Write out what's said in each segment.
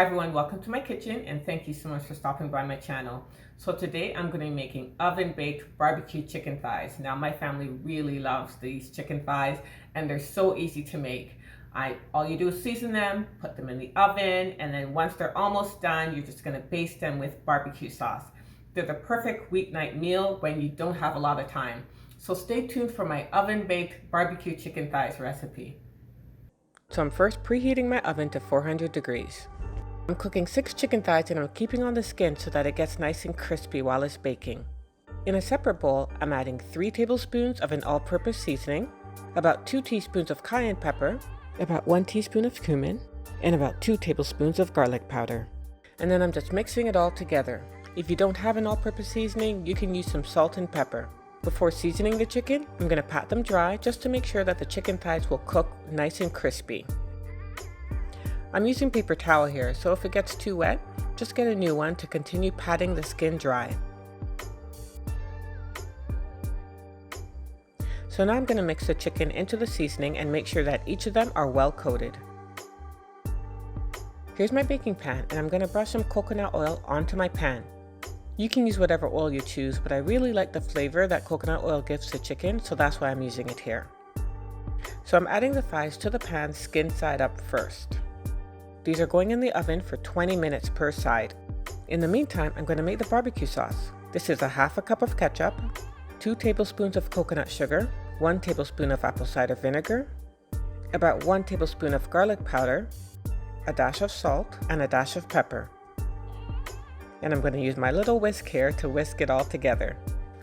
Hi everyone, welcome to my kitchen and thank you so much for stopping by my channel. So today I'm going to be making oven baked barbecue chicken thighs. Now my family really loves these chicken thighs and they're so easy to make. All you do is season them, put them in the oven, and then once they're almost done, you're just going to baste them with barbecue sauce. They're the perfect weeknight meal when you don't have a lot of time. So stay tuned for my oven baked barbecue chicken thighs recipe. So I'm first preheating my oven to 400 degrees. I'm cooking 6 chicken thighs and I'm keeping on the skin so that it gets nice and crispy while it's baking. In a separate bowl, I'm adding 3 tablespoons of an all-purpose seasoning, about 2 teaspoons of cayenne pepper, about 1 teaspoon of cumin, and about 2 tablespoons of garlic powder. And then I'm just mixing it all together. If you don't have an all-purpose seasoning, you can use some salt and pepper. Before seasoning the chicken, I'm going to pat them dry just to make sure that the chicken thighs will cook nice and crispy. I'm using paper towel here, so if it gets too wet, just get a new one to continue patting the skin dry. So now I'm going to mix the chicken into the seasoning and make sure that each of them are well coated. Here's my baking pan and I'm going to brush some coconut oil onto my pan. You can use whatever oil you choose, but I really like the flavor that coconut oil gives to chicken, so that's why I'm using it here. So I'm adding the thighs to the pan skin side up first. These are going in the oven for 20 minutes per side. In the meantime, I'm going to make the barbecue sauce. This is a half a cup of ketchup, 2 tablespoons of coconut sugar, 1 tablespoon of apple cider vinegar, about 1 tablespoon of garlic powder, a dash of salt, and a dash of pepper. And I'm going to use my little whisk here to whisk it all together.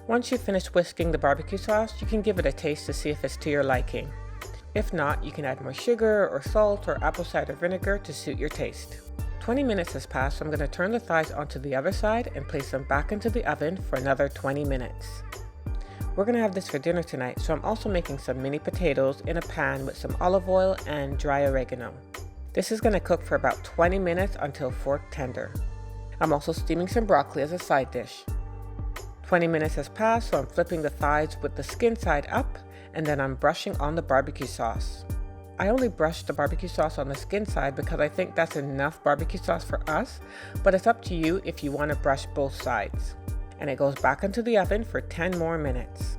Once you've finished whisking the barbecue sauce, you can give it a taste to see if it's to your liking. If not, you can add more sugar or salt or apple cider vinegar to suit your taste. 20 minutes has passed, so I'm going to turn the thighs onto the other side and place them back into the oven for another 20 minutes. We're going to have this for dinner tonight, so I'm also making some mini potatoes in a pan with some olive oil and dry oregano. This is going to cook for about 20 minutes until fork tender. I'm also steaming some broccoli as a side dish. 20 minutes has passed, so I'm flipping the thighs with the skin side up, and then I'm brushing on the barbecue sauce. I only brushed the barbecue sauce on the skin side because I think that's enough barbecue sauce for us, but it's up to you if you want to brush both sides. And it goes back into the oven for 10 more minutes.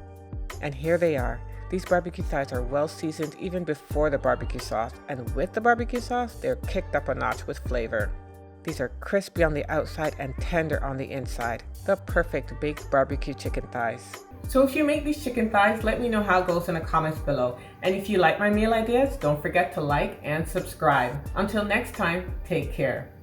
And here they are. These barbecue thighs are well seasoned even before the barbecue sauce, and with the barbecue sauce, they're kicked up a notch with flavor. These are crispy on the outside and tender on the inside. The perfect baked barbecue chicken thighs. So if you make these chicken thighs, let me know how it goes in the comments below. And if you like my meal ideas, don't forget to like and subscribe. Until next time, take care.